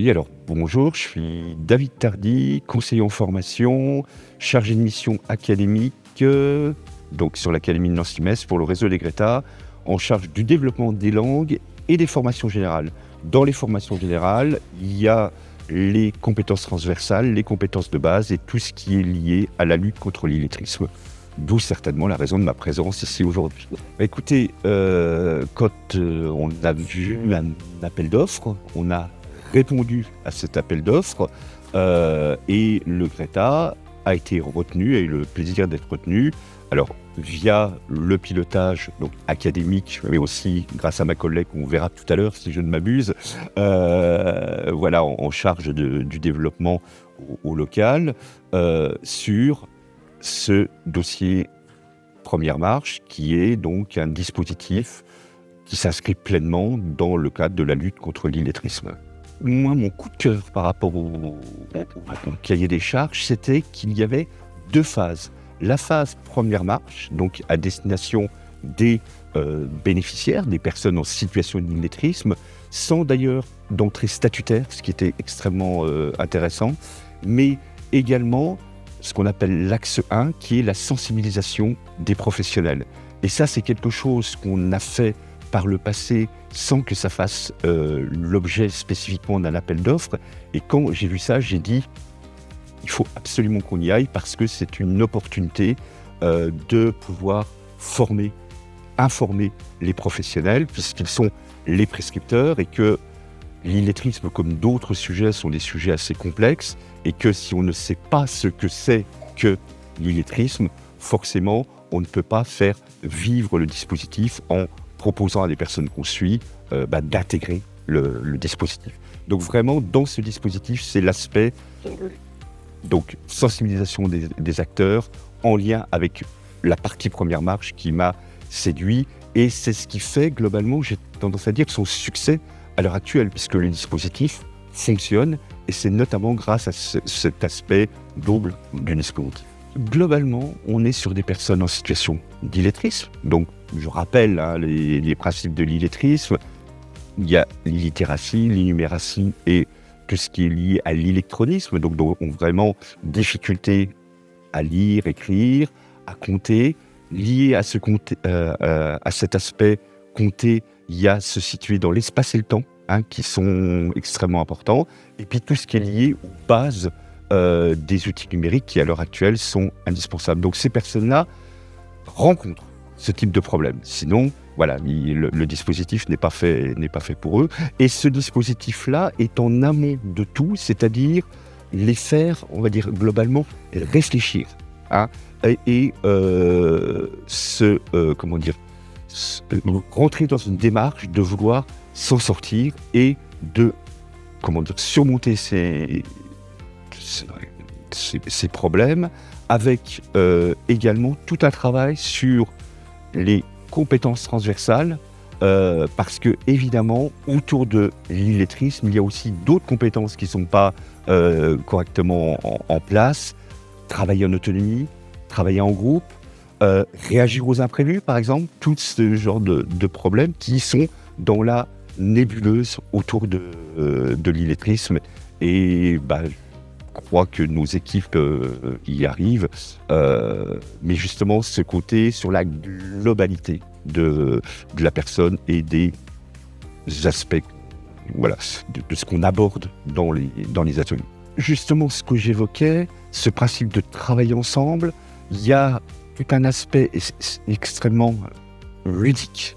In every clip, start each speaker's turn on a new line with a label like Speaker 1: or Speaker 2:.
Speaker 1: Oui, alors bonjour, je suis David Tardy, conseiller en formation, chargé de mission académique, donc sur l'Académie de Nancy-Metz pour le réseau des Greta, en charge du développement des langues et des formations générales. Dans les formations générales, il y a les compétences transversales, les compétences de base et tout ce qui est lié à la lutte contre l'illettrisme. D'où certainement la raison de ma présence ici aujourd'hui. Écoutez, quand on a vu un appel d'offres, on a répondu à cet appel d'offres et le Greta a été retenu, a eu le plaisir d'être retenu. Alors, via le pilotage donc, académique, mais aussi grâce à ma collègue qu'on verra tout à l'heure si je ne m'abuse, voilà, en charge du développement au local, sur ce dossier Première Marche, qui est donc un dispositif qui s'inscrit pleinement dans le cadre de la lutte contre l'illettrisme. Moi, mon coup de cœur par rapport au cahier des charges, c'était qu'il y avait deux phases. La phase Première Marche, donc à destination des bénéficiaires, des personnes en situation d'illettrisme, sans d'ailleurs d'entrée statutaire, ce qui était extrêmement intéressant, mais également ce qu'on appelle l'axe 1, qui est la sensibilisation des professionnels. Et ça, c'est quelque chose qu'on a fait par le passé sans que ça fasse l'objet spécifiquement d'un appel d'offres. Et quand j'ai vu ça, j'ai dit il faut absolument qu'on y aille parce que c'est une opportunité de pouvoir former, informer les professionnels puisqu'ils sont les prescripteurs et que l'illettrisme, comme d'autres sujets, sont des sujets assez complexes et que si on ne sait pas ce que c'est que l'illettrisme, forcément, on ne peut pas faire vivre le dispositif en proposant à des personnes qu'on suit d'intégrer le dispositif. Donc vraiment, dans ce dispositif, c'est l'aspect donc, sensibilisation des acteurs en lien avec la partie Première Marche qui m'a séduit et c'est ce qui fait globalement, j'ai tendance à dire, son succès à l'heure actuelle, puisque le dispositif fonctionne et c'est notamment grâce à cet aspect double du dispositif. Globalement, on est sur des personnes en situation d'illettrisme. Donc, je rappelle les principes de l'illettrisme. Il y a l'illittératie, l'innumératie et tout ce qui est lié à l'électronisme. Donc, on vraiment difficulté à lire, écrire, à compter. Lié à cet aspect compter, il y a se situer dans l'espace et le temps, qui sont extrêmement importants. Et puis tout ce qui est lié aux bases des outils numériques qui, à l'heure actuelle, sont indispensables. Donc ces personnes-là rencontrent ce type de problème. Sinon, voilà, le dispositif n'est pas fait pour eux. Et ce dispositif-là est en amont de tout, c'est-à-dire les faire, on va dire globalement, réfléchir. Rentrer dans une démarche de vouloir s'en sortir et de surmonter ces problèmes avec également tout un travail sur les compétences transversales parce que évidemment autour de l'illettrisme il y a aussi d'autres compétences qui ne sont pas correctement en place. Travailler en autonomie, travailler en groupe, réagir aux imprévus, par exemple, tout ce genre de problèmes qui sont dans la nébuleuse autour de l'illettrisme. Et je crois que nos équipes y arrivent. Mais justement, ce côté sur la globalité de la personne et des aspects de ce qu'on aborde dans les ateliers. Justement, ce que j'évoquais, ce principe de travailler ensemble, il y a tout un aspect extrêmement ludique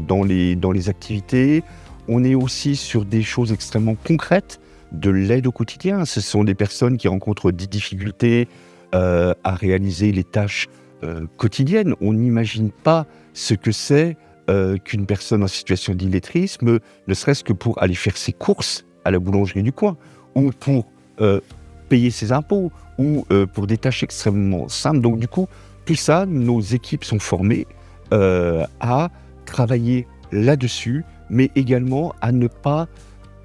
Speaker 1: dans les activités. On est aussi sur des choses extrêmement concrètes, de l'aide au quotidien. Ce sont des personnes qui rencontrent des difficultés à réaliser les tâches quotidiennes. On n'imagine pas ce que c'est qu'une personne en situation d'illettrisme, ne serait-ce que pour aller faire ses courses à la boulangerie du coin, ou pour payer ses impôts, ou pour des tâches extrêmement simples. Donc du coup, tout ça, nos équipes sont formées à travailler là-dessus, mais également à ne pas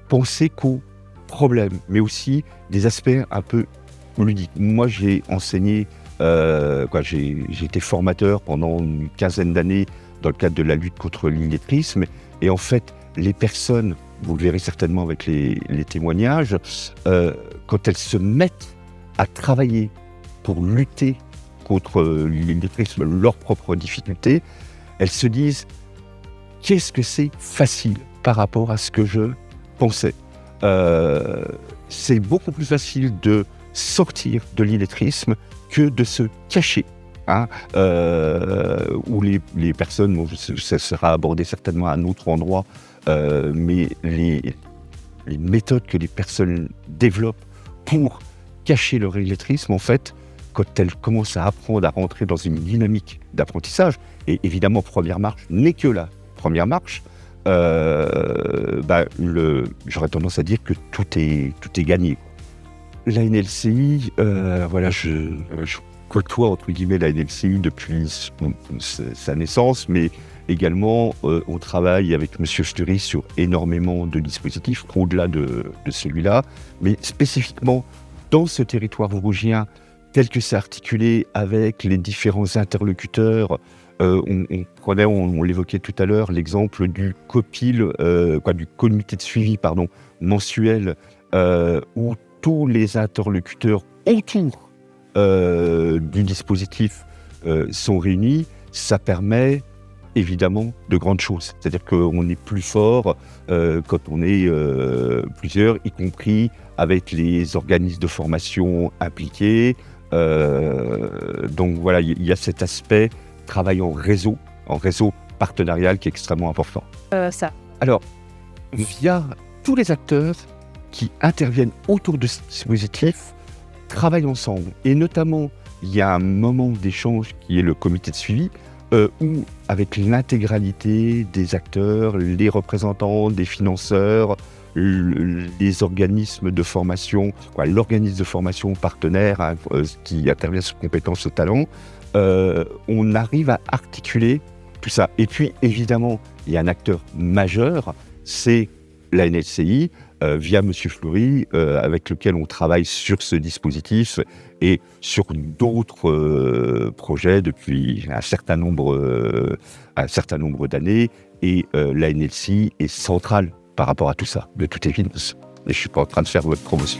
Speaker 1: penser qu'aux problèmes, mais aussi des aspects un peu ludiques. Moi, j'ai enseigné, j'ai été formateur pendant une quinzaine d'années dans le cadre de la lutte contre l'illettrisme, et en fait, les personnes vous le verrez certainement avec les témoignages, quand elles se mettent à travailler pour lutter contre l'illettrisme, leurs propres difficultés, elles se disent « qu'est-ce que c'est facile par rapport à ce que je pensais ?» C'est beaucoup plus facile de sortir de l'illettrisme que de se cacher. Où les personnes, bon, ça sera abordé certainement à un autre endroit, mais les méthodes que les personnes développent pour cacher leur illettrisme, en fait, quand elles commencent à apprendre à rentrer dans une dynamique d'apprentissage, et évidemment, première marche n'est que la première marche, j'aurais tendance à dire que tout est gagné. La NLCI, voilà, je côtoie entre guillemets la NLCI depuis sa naissance, mais également on travaille avec M. Fleury sur énormément de dispositifs, au-delà de celui-là, mais spécifiquement dans ce territoire vosgien, tel que c'est articulé avec les différents interlocuteurs. On l'évoquait tout à l'heure, l'exemple du COPIL, du comité de suivi mensuel, où tous les interlocuteurs autour du dispositif sont réunis. Ça permet évidemment de grandes choses. C'est-à-dire qu'on est plus fort quand on est plusieurs, y compris avec les organismes de formation impliqués. Donc voilà, il y a cet aspect travail en réseau partenarial qui est extrêmement important. Alors, via tous les acteurs qui interviennent autour de ce dispositif, travaillent ensemble. Et notamment, il y a un moment d'échange qui est le comité de suivi, où, avec l'intégralité des acteurs, les représentants des financeurs, les organismes de formation, l'organisme de formation partenaire qui intervient sur compétences au talent, on arrive à articuler tout ça. Et puis, évidemment, il y a un acteur majeur, c'est la NLCI, via M. Fleury, avec lequel on travaille sur ce dispositif et sur d'autres projets depuis un certain nombre d'années. Et la NLCI est centrale par rapport à tout ça, de toute évidence. Et je ne suis pas en train de faire votre promotion.